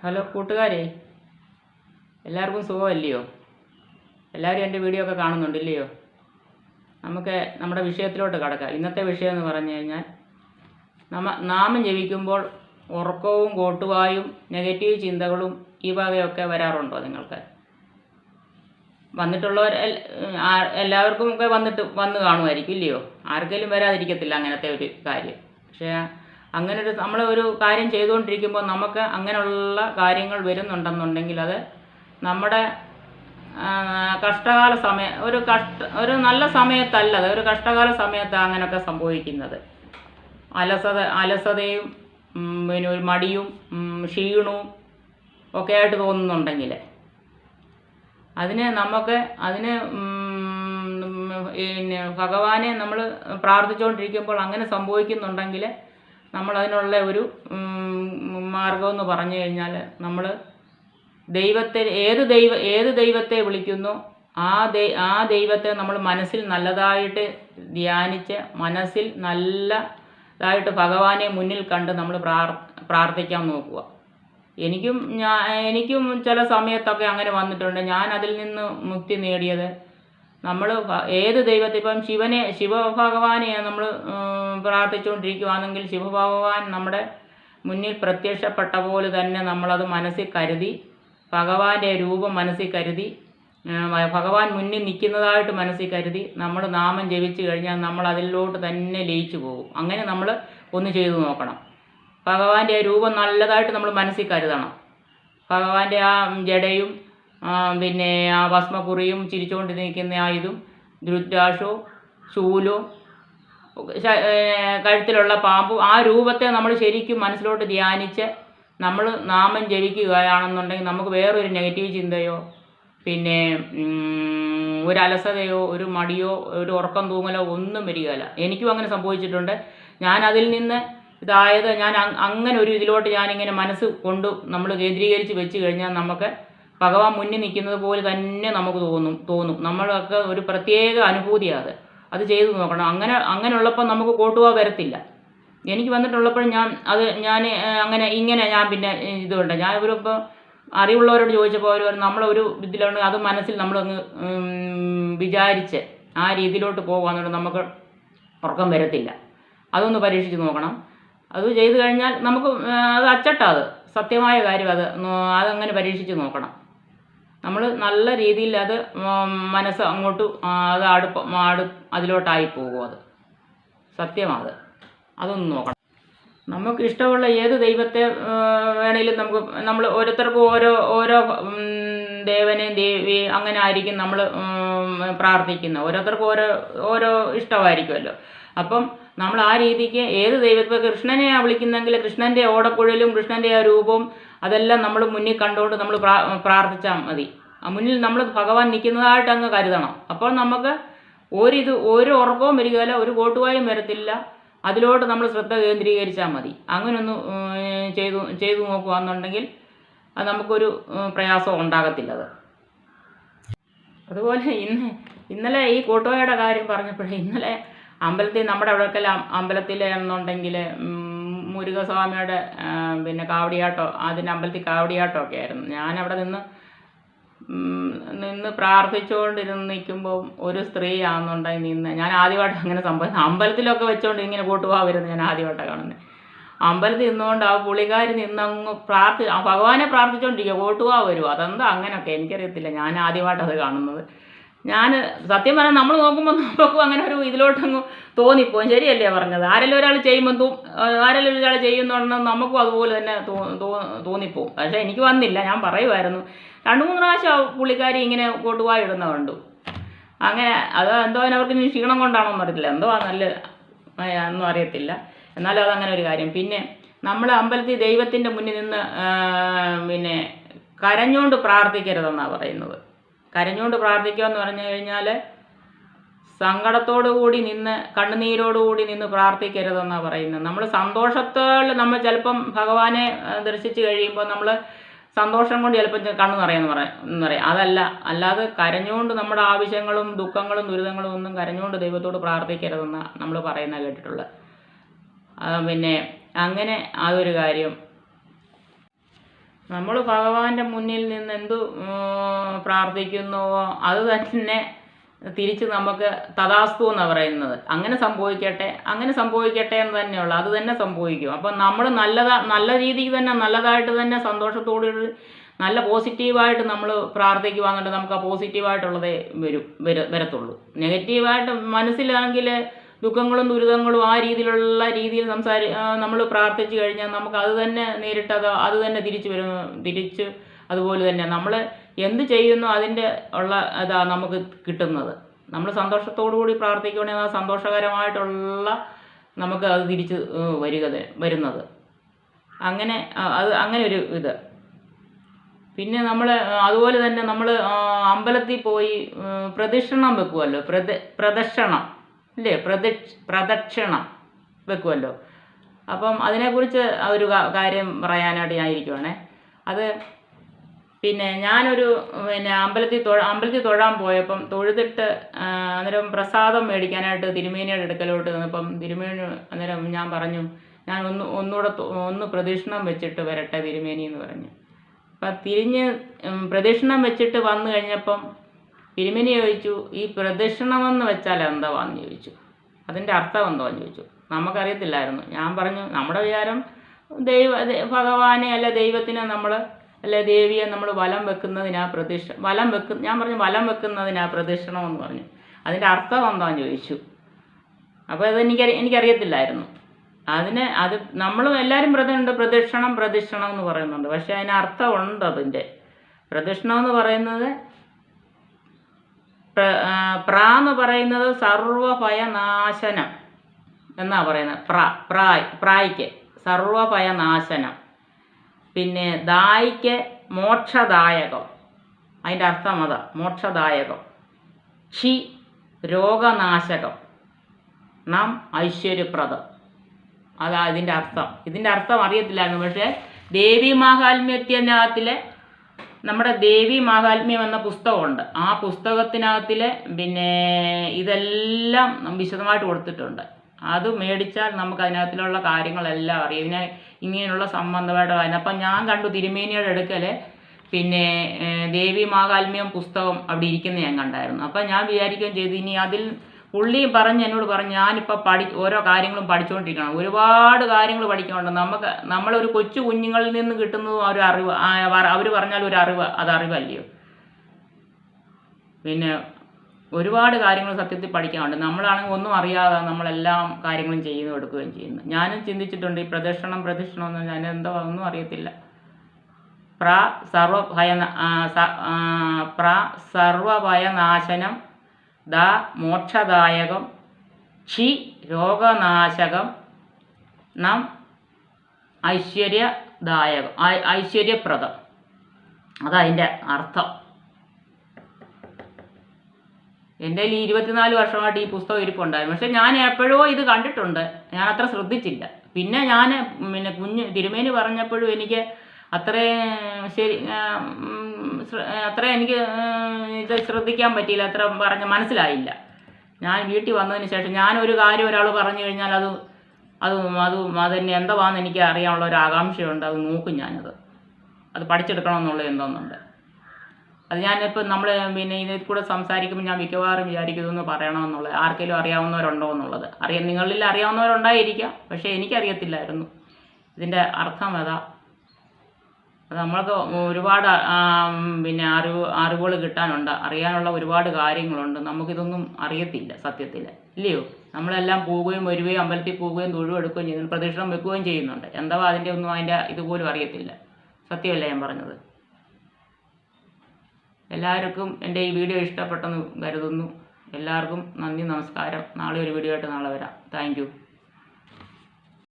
Hello കൂട്ടുകാരെ, എല്ലാവർക്കും സുഖമല്ലയോ? എല്ലാവരും എൻ്റെ വീഡിയോ ഒക്കെ കാണുന്നുണ്ടില്ലയോ? നമുക്ക് നമ്മുടെ വിഷയത്തിലോട്ട് കടക്കാം. ഇന്നത്തെ വിഷയം എന്ന് പറഞ്ഞു കഴിഞ്ഞാൽ, നാമം ജപിക്കുമ്പോൾ ഉറക്കവും കോട്ടുവായും നെഗറ്റീവ് ചിന്തകളും ഈ വകയൊക്കെ വരാറുണ്ടോ നിങ്ങൾക്ക്? വന്നിട്ടുള്ളവർ എല്ലാവർക്കും ഒക്കെ വന്ന് കാണുമായിരിക്കും ഇല്ലയോ? ആർക്കെങ്കിലും വരാതിരിക്കത്തില്ല അങ്ങനത്തെ ഒരു കാര്യം. പക്ഷേ നമ്മളൊരു കാര്യം ചെയ്തുകൊണ്ടിരിക്കുമ്പോൾ നമുക്ക് അങ്ങനെയുള്ള കാര്യങ്ങൾ വരുന്നുണ്ടെന്നുണ്ടെങ്കിൽ അത് നമ്മുടെ കഷ്ടകാല സമയം ഒരു നല്ല സമയത്തല്ല, അത് ഒരു കഷ്ടകാല സമയത്താണ് അങ്ങനെയൊക്കെ സംഭവിക്കുന്നത്. അലസതയും പിന്നെ ഒരു മടിയും ക്ഷീണവും ഒക്കെ ആയിട്ട് തോന്നുന്നുണ്ടെങ്കിൽ അതിന് പിന്നെ ഭഗവാനെ നമ്മൾ പ്രാർത്ഥിച്ചുകൊണ്ടിരിക്കുമ്പോൾ അങ്ങനെ സംഭവിക്കുന്നുണ്ടെങ്കിൽ നമ്മളതിനുള്ള ഒരു മാർഗമെന്ന് പറഞ്ഞു കഴിഞ്ഞാൽ, നമ്മൾ ഏത് ദൈവത്തെ വിളിക്കുന്നോ ആ ദൈവത്തെ നമ്മൾ മനസ്സിൽ നല്ലതായിട്ട് ധ്യാനിച്ച് മനസ്സിൽ നല്ലതായിട്ട് ഭഗവാനെ മുന്നിൽ കണ്ട് നമ്മൾ പ്രാർത്ഥിക്കാൻ നോക്കുക. എനിക്കും ചില സമയത്തൊക്കെ അങ്ങനെ വന്നിട്ടുണ്ട്. ഞാൻ അതിൽ നിന്ന് മുക്തി നേടിയത് നമ്മൾ ഏത് ദൈവത്തെ, ഇപ്പം ശിവഭഗവാനെ നമ്മൾ പ്രാർത്ഥിച്ചുകൊണ്ടിരിക്കുകയാണെങ്കിൽ ശിവഭഗവാൻ നമ്മുടെ മുന്നിൽ പ്രത്യക്ഷപ്പെട്ട പോലെ തന്നെ നമ്മളത് മനസ്സിൽ കരുതി, ഭഗവാന്റെ രൂപം മനസ്സിൽ കരുതി, ഭഗവാൻ മുന്നിൽ നിൽക്കുന്നതായിട്ട് മനസ്സിൽ കരുതി നമ്മൾ നാമം ജപിച്ചു കഴിഞ്ഞാൽ നമ്മൾ അതിലോട്ട് തന്നെ ലയിച്ചു പോകും. അങ്ങനെ നമ്മൾ ഒന്ന് ചെയ്തു നോക്കണം. ഭഗവാന്റെ രൂപം നല്ലതായിട്ട് നമ്മൾ മനസ്സിൽ കരുതണം. ഭഗവാന്റെ ആ ജടയും പിന്നെ ആ ഭസ്മക്കുറിയും ചിരിച്ചുകൊണ്ട് നിൽക്കുന്ന ആ ഇതും രുദ്രാക്ഷവും ശൂലവും കഴുത്തിലുള്ള പാമ്പും ആ രൂപത്തെ നമ്മൾ ശരിക്കും മനസ്സിലോട്ട് ധ്യാനിച്ച് നമ്മൾ നാമം ജപിക്കുകയാണെന്നുണ്ടെങ്കിൽ നമുക്ക് വേറൊരു നെഗറ്റീവ് ചിന്തയോ പിന്നെ ഒരു അലസതയോ ഒരു മടിയോ ഒരു ഉറക്കം തൂങ്ങലോ ഒന്നും വരികയില്ല. എനിക്കും അങ്ങനെ സംഭവിച്ചിട്ടുണ്ട്. ഞാൻ അതിൽ നിന്ന് ഞാൻ അങ്ങനെ ഒരു ഇതിലോട്ട് ഞാനിങ്ങനെ മനസ്സ് കൊണ്ട് നമ്മൾ കേന്ദ്രീകരിച്ച് വെച്ച് കഴിഞ്ഞാൽ നമുക്ക് ഭഗവാൻ മുന്നിൽ നിൽക്കുന്നത് പോലെ തന്നെ നമുക്ക് തോന്നും. നമ്മളൊക്കെ ഒരു പ്രത്യേക അനുഭൂതിയാണ് അത് ചെയ്തു നോക്കണം. അങ്ങനെയുള്ളപ്പോൾ നമുക്ക് കോട്ടുവാ വരത്തില്ല. എനിക്ക് വന്നിട്ടുള്ളപ്പോൾ ഞാൻ പിന്നെ ഇതുണ്ട്. ഞാൻ ഇവരിപ്പോൾ അറിവുള്ളവരോട് ചോദിച്ചപ്പോൾ അവർ നമ്മളൊരു ഇതിലാണ് അത് മനസ്സിൽ നമ്മളങ്ങ് വിചാരിച്ച് ആ രീതിയിലോട്ട് പോകുകയെന്നുണ്ടെങ്കിൽ നമുക്ക് ഉറക്കം വരത്തില്ല. അതൊന്ന് പരീക്ഷിച്ച് നോക്കണം. അത് ചെയ്തു കഴിഞ്ഞാൽ നമുക്ക് അത് അത് സത്യമായ കാര്യം. അതങ്ങനെ പരീക്ഷിച്ച് നോക്കണം. നമ്മൾ നല്ല രീതിയിൽ അത് മനസ്സ് അങ്ങോട്ട് അതിലോട്ടായി പോകും. അത് സത്യമാണ്. അതൊന്ന് നോക്കണം. നമുക്ക് ഇഷ്ടമുള്ള ഏത് ദൈവത്തെ വേണേലും നമ്മൾ ഓരോരുത്തർക്കും ഓരോ ദേവനെയും ദേവിയെ അങ്ങനെ ആയിരിക്കും നമ്മൾ പ്രാർത്ഥിക്കുന്നത്. ഓരോരുത്തർക്കും ഓരോ ഇഷ്ടമായിരിക്കുമല്ലോ. അപ്പം നമ്മൾ ആ രീതിക്ക് ഏത് ദൈവത്തെ, കൃഷ്ണനെയാണ് വിളിക്കുന്നെങ്കിൽ കൃഷ്ണൻ്റെ ഓടക്കുഴലും കൃഷ്ണൻ്റെ ആ രൂപവും അതെല്ലാം നമ്മൾ മുന്നിൽ കണ്ടുകൊണ്ട് നമ്മൾ പ്രാർത്ഥിച്ചാൽ മതി. മുന്നിൽ നമ്മൾ ഭഗവാൻ നിൽക്കുന്നതായിട്ട് അങ്ങ് കരുതണം. അപ്പോൾ നമുക്ക് ഒരു ഉറക്കവും വരികയില്ല, ഒരു കോട്ടുവായും വരത്തില്ല. അതിലോട്ട് നമ്മൾ ശ്രദ്ധ കേന്ദ്രീകരിച്ചാൽ മതി. അങ്ങനൊന്ന് ചെയ്തു നോക്കുകയെന്നുണ്ടെങ്കിൽ അത് നമുക്കൊരു പ്രയാസം ഉണ്ടാകത്തില്ല. അതുപോലെ ഇന്നലെ ഈ കോട്ടുവായുടെ കാര്യം പറഞ്ഞപ്പോഴേ, ഇന്നലെ അമ്പലത്തിൽ നമ്മുടെ അവിടെയൊക്കെ അമ്പലത്തിലെന്നുണ്ടെങ്കിൽ മുരുകസ്വാമിയുടെ പിന്നെ കാവടിയാട്ടോ, അതിൻ്റെ അമ്പലത്തിൽ കാവടിയാട്ടോ ഒക്കെ ആയിരുന്നു. ഞാനവിടെ നിന്ന് നിൽക്കുമ്പോൾ ഒരു സ്ത്രീ ആണെന്നുണ്ടെങ്കിൽ ഞാൻ ആദ്യമായിട്ട് അങ്ങനെ സംഭവിക്കുന്നത്. അമ്പലത്തിലൊക്കെ വെച്ചുകൊണ്ട് ഇങ്ങനെ കോട്ടുവാ വരുന്നത് ഞാൻ ആദ്യമായിട്ടാണ് കാണുന്നത്. അമ്പലത്തിൽ നിന്നുകൊണ്ട് ആ പുള്ളിക്കാരി നിന്നങ്ങ് ഭഗവാനെ പ്രാർത്ഥിച്ചുകൊണ്ടിരിക്കുക, കോട്ടുവാ വരുമോ? അതെന്താ അങ്ങനെയൊക്കെ എനിക്കറിയത്തില്ല. ഞാൻ ആദ്യമായിട്ടത് കാണുന്നത്. ഞാൻ സത്യം പറഞ്ഞാൽ നമ്മൾ നോക്കുമ്പോൾ നമുക്കും അങ്ങനെ ഒരു ഇതിലോട്ടങ്ങ് തോന്നിപ്പോവും. ശരിയല്ലേ പറഞ്ഞത്? ആരെങ്കിലും ഒരാൾ ചെയ്യുന്നുണ്ടെന്ന് നമുക്കും അതുപോലെ തന്നെ തോന്നിപ്പോവും. പക്ഷേ എനിക്ക് വന്നില്ല. ഞാൻ പറയുമായിരുന്നു. 2-3 പ്രാവശ്യം പുള്ളിക്കാരി ഇങ്ങനെ കോട്ടുവായി ഇടുന്ന കണ്ടു. അങ്ങനെ എന്തോ അവർക്ക് ക്ഷീണം കൊണ്ടാണോ എന്നറിയത്തില്ല, എന്തോ നല്ല ഒന്നും അറിയത്തില്ല. എന്നാലും അതങ്ങനെ ഒരു കാര്യം. പിന്നെ നമ്മൾ അമ്പലത്തിൽ ദൈവത്തിൻ്റെ മുന്നിൽ നിന്ന് പിന്നെ കരഞ്ഞുകൊണ്ട് പ്രാർത്ഥിക്കരുതെന്നാണ് പറയുന്നത്. കരഞ്ഞുകൊണ്ട് പ്രാർത്ഥിക്കുക എന്ന് പറഞ്ഞു കഴിഞ്ഞാൽ സങ്കടത്തോടുകൂടി നിന്ന് കണ്ണുനീരോടുകൂടി നിന്ന് പ്രാർത്ഥിക്കരുതെന്നാണ് പറയുന്നത്. നമ്മൾ സന്തോഷത്തോടെ നമ്മൾ ചിലപ്പം ഭഗവാനെ ദർശിച്ച് കഴിയുമ്പോൾ നമ്മൾ സന്തോഷം കൊണ്ട് ചിലപ്പോൾ കണ്ണു നിറയെന്ന് പറയാം. അല്ലാതെ കരഞ്ഞുകൊണ്ട് നമ്മുടെ ആവശ്യങ്ങളും ദുഃഖങ്ങളും ദുരിതങ്ങളും ഒന്നും കരഞ്ഞുകൊണ്ട് ദൈവത്തോട് പ്രാർത്ഥിക്കരുതെന്ന് നമ്മൾ പറയുന്നത് കേട്ടിട്ടുള്ളത്. പിന്നെ അങ്ങനെ അതൊരു കാര്യം. നമ്മൾ ഭഗവാന്റെ മുന്നിൽ നിന്ന് എന്തു പ്രാർത്ഥിക്കുന്നുവോ അത് തന്നെ തിരിച്ച് നമുക്ക് തഥാസ്തു എന്നാണ് പറയുന്നത്. അങ്ങനെ സംഭവിക്കട്ടെ എന്ന് തന്നെയുള്ളൂ. അത് തന്നെ സംഭവിക്കും. അപ്പം നമ്മൾ നല്ല രീതിക്ക് തന്നെ നല്ലതായിട്ട് തന്നെ സന്തോഷത്തോടു നല്ല പോസിറ്റീവായിട്ട് നമ്മൾ പ്രാർത്ഥിക്കുവാന്നുണ്ടെങ്കിൽ നമുക്ക് ആ പോസിറ്റീവായിട്ടുള്ളതേ വരത്തുള്ളൂ. നെഗറ്റീവായിട്ട് മനസ്സിലാണെങ്കിൽ ദുഃഖങ്ങളും ദുരിതങ്ങളും ആ രീതിയിൽ നമ്മൾ പ്രാർത്ഥിച്ചു കഴിഞ്ഞാൽ നമുക്ക് അത് തന്നെ അത് തന്നെ തിരിച്ച് അതുപോലെ തന്നെ നമ്മൾ എന്ത് ചെയ്യുന്നു അതിൻ്റെ നമുക്ക് കിട്ടുന്നത്. നമ്മൾ സന്തോഷത്തോടു കൂടി പ്രാർത്ഥിക്കുകയാണെങ്കിൽ അത് സന്തോഷകരമായിട്ടുള്ള നമുക്ക് അത് തിരിച്ച് വരുന്നത്. അങ്ങനെ ഒരു ഇത്. പിന്നെ നമ്മൾ അതുപോലെ തന്നെ നമ്മൾ അമ്പലത്തിൽ പോയി പ്രദക്ഷിണം വെക്കുമല്ലോ, പ്രദക്ഷിണം അല്ലേ, പ്രദക്ഷിണം വെക്കുമല്ലോ. അപ്പം അതിനെക്കുറിച്ച് ഒരു കാര്യം പറയാനായിട്ട് ഞാൻ ഇരിക്കുവാണേ. അത് പിന്നെ ഞാനൊരു അമ്പലത്തിൽ തൊഴാൻ പോയപ്പം തൊഴുതിട്ട് അന്നേരം പ്രസാദം മേടിക്കാനായിട്ട് തിരുമേനിയുടെ അടുക്കലോട്ട് നിന്നപ്പം തിരുമേനി അന്നേരം ഞാൻ പറഞ്ഞു, ഞാൻ ഒന്ന് പ്രദക്ഷിണം വെച്ചിട്ട് വരട്ടെ തിരുമേനി എന്ന് പറഞ്ഞു. അപ്പം തിരിഞ്ഞ് പ്രദക്ഷിണം വെച്ചിട്ട് വന്നു കഴിഞ്ഞപ്പം തിരുമേനി ചോദിച്ചു, ഈ പ്രദക്ഷിണമെന്ന് വെച്ചാൽ എന്താവാന്ന് ചോദിച്ചു, അതിൻ്റെ അർത്ഥം എന്താന്ന് ചോദിച്ചു. നമുക്കറിയത്തില്ലായിരുന്നു. ഞാൻ പറഞ്ഞു, നമ്മുടെ വിചാരം ഭഗവാനെ അല്ല ദൈവത്തിനെ അല്ലെ ദേവിയെ നമ്മൾ വലം വെക്കുന്നതിനാ ഞാൻ പറഞ്ഞു വലം വെക്കുന്നതിനാ പ്രദക്ഷിണം എന്ന് പറഞ്ഞു. അതിൻ്റെ അർത്ഥം എന്താന്ന് ചോദിച്ചു. അപ്പോൾ എനിക്കറിയത്തില്ലായിരുന്നു. അത് നമ്മളും എല്ലാവരും പ്രദക്ഷിണം എന്ന് പറയുന്നുണ്ട്. പക്ഷെ അതിന് അർത്ഥമുണ്ട്. അതിൻ്റെ പ്രദക്ഷിണം എന്ന് പറയുന്നത് എന്ന് പറയുന്നത് സർവഭയനാശനം എന്നാ പറയുന്നത്. പ്രായ്ക്ക് സർവഭയനാശനം. പിന്നെ ദായിക്ക് മോക്ഷദായകം, അതിൻ്റെ അർത്ഥം അതാ, മോക്ഷദായകം. ക്ഷി രോഗനാശകം, നാം ഐശ്വര്യപ്രദം. അതാ ഇതിൻ്റെ അർത്ഥം. ഇതിൻ്റെ അർത്ഥം അറിയത്തില്ലായിരുന്നു. പക്ഷേ ദേവി മാഹാത്മ്യത്തിനകത്തിലെ നമ്മുടെ ദേവി മാഹാത്മ്യം എന്ന പുസ്തകമുണ്ട്. ആ പുസ്തകത്തിനകത്തിലെ പിന്നെ ഇതെല്ലാം വിശദമായിട്ട് കൊടുത്തിട്ടുണ്ട്. അത് മേടിച്ചാൽ നമുക്ക് അതിനകത്തിലുള്ള കാര്യങ്ങളെല്ലാം അറിയാം. ഇങ്ങനെയുള്ള സംബന്ധമായിട്ട് കാര്യം. അപ്പം ഞാൻ കണ്ടു തിരുമേനിയുടെ അടുക്കൽ പിന്നെ ദേവി മാഹാത്മ്യം പുസ്തകം അവിടെ ഇരിക്കുന്നത് ഞാൻ കണ്ടായിരുന്നു. അപ്പം ഞാൻ വിചാരിക്കുകയും ചെയ്തു, ഇനി അതിൽ പുള്ളി എന്നോട് പറഞ്ഞു ഞാനിപ്പോൾ ഓരോ കാര്യങ്ങളും പഠിച്ചുകൊണ്ടിരിക്കണം. ഒരുപാട് കാര്യങ്ങൾ പഠിക്കാനുണ്ട്. നമ്മളൊരു കൊച്ചു കുഞ്ഞുങ്ങളിൽ നിന്ന് കിട്ടുന്നതും ഒരു അറിവ്. അവർ പറഞ്ഞാൽ ഒരു അറിവ്, അത് അറിവല്ലയോ. പിന്നെ ഒരുപാട് കാര്യങ്ങൾ സത്യത്തിൽ പഠിക്കാനുണ്ട്. നമ്മളാണെങ്കിൽ ഒന്നും അറിയാതെ നമ്മളെല്ലാം കാര്യങ്ങളും എടുക്കുകയും ചെയ്യുന്നു. ഞാനും ചിന്തിച്ചിട്ടുണ്ട് ഈ പ്രദക്ഷിണം എന്ന് ഞാൻ എന്തോ ഒന്നും അറിയത്തില്ല. സർവഭയനാശനം, മോക്ഷദായകം, ക്ഷി രോഗനാശകം, നം ഐശ്വര്യദായകം, ഐശ്വര്യപ്രദം. അതതിൻ്റെ അർത്ഥം. എൻ്റെ കയ്യിൽ 24 വർഷമായിട്ട് ഈ പുസ്തകം ഇരിപ്പുണ്ടായിരുന്നു. പക്ഷെ ഞാൻ എപ്പോഴോ ഇത് കണ്ടിട്ടുണ്ട്, ഞാൻ അത്ര ശ്രദ്ധിച്ചില്ല. പിന്നെ തിരുമേനി പറഞ്ഞപ്പോഴും എനിക്ക് അത്ര എനിക്ക് ഇത് ശ്രദ്ധിക്കാൻ പറ്റിയില്ല, അത്ര മനസ്സിലായില്ല. ഞാൻ വീട്ടിൽ വന്നതിന് ശേഷം ഞാനൊരു കാര്യം ഒരാൾ പറഞ്ഞു കഴിഞ്ഞാൽ അതെന്നെ എന്താണെന്ന് എനിക്ക് അറിയാനുള്ള ഒരു ആകാംക്ഷയുണ്ട്. അത് നോക്കും ഞാനത് പഠിച്ചെടുക്കണമെന്നുള്ളത് എന്തോന്നുണ്ട്. അത് ഞാനിപ്പോൾ നമ്മൾ ഇതിൽ കൂടെ സംസാരിക്കുമ്പോൾ ഞാൻ മിക്കവാറും വിചാരിക്കുന്നതെന്ന് പറയണമെന്നുള്ളത്. ആർക്കെങ്കിലും അറിയാവുന്നവരുണ്ടോ എന്നുള്ളത്. നിങ്ങളിൽ അറിയാവുന്നവരുണ്ടായിരിക്കാം, പക്ഷേ എനിക്കറിയത്തില്ലായിരുന്നു ഇതിൻ്റെ അർത്ഥം ഏതാ. അത് നമ്മൾക്ക് ഒരുപാട് അറിവുകൾ കിട്ടാനുണ്ട്, അറിയാനുള്ള ഒരുപാട് കാര്യങ്ങളുണ്ട്. നമുക്കിതൊന്നും അറിയത്തില്ല സത്യത്തിൽ, ഇല്ലയോ. നമ്മളെല്ലാം പോവുകയും വരികയും അമ്പലത്തിൽ പോവുകയും തൊഴിൽ എടുക്കുകയും ചെയ്യുന്നു, പ്രദക്ഷിണം വെക്കുകയും ചെയ്യുന്നുണ്ട്. എന്താ അതിൻ്റെ ഇതുപോലും അറിയത്തില്ല. സത്യമല്ല ഞാൻ പറഞ്ഞത്. എല്ലാവർക്കും എൻ്റെ ഈ വീഡിയോ ഇഷ്ടപ്പെട്ടെന്ന് കരുതുന്നു. എല്ലാവർക്കും നന്ദി, നമസ്കാരം. നാളെ ഒരു വീഡിയോ ആയിട്ട് നാളെ വരാം. Thank you.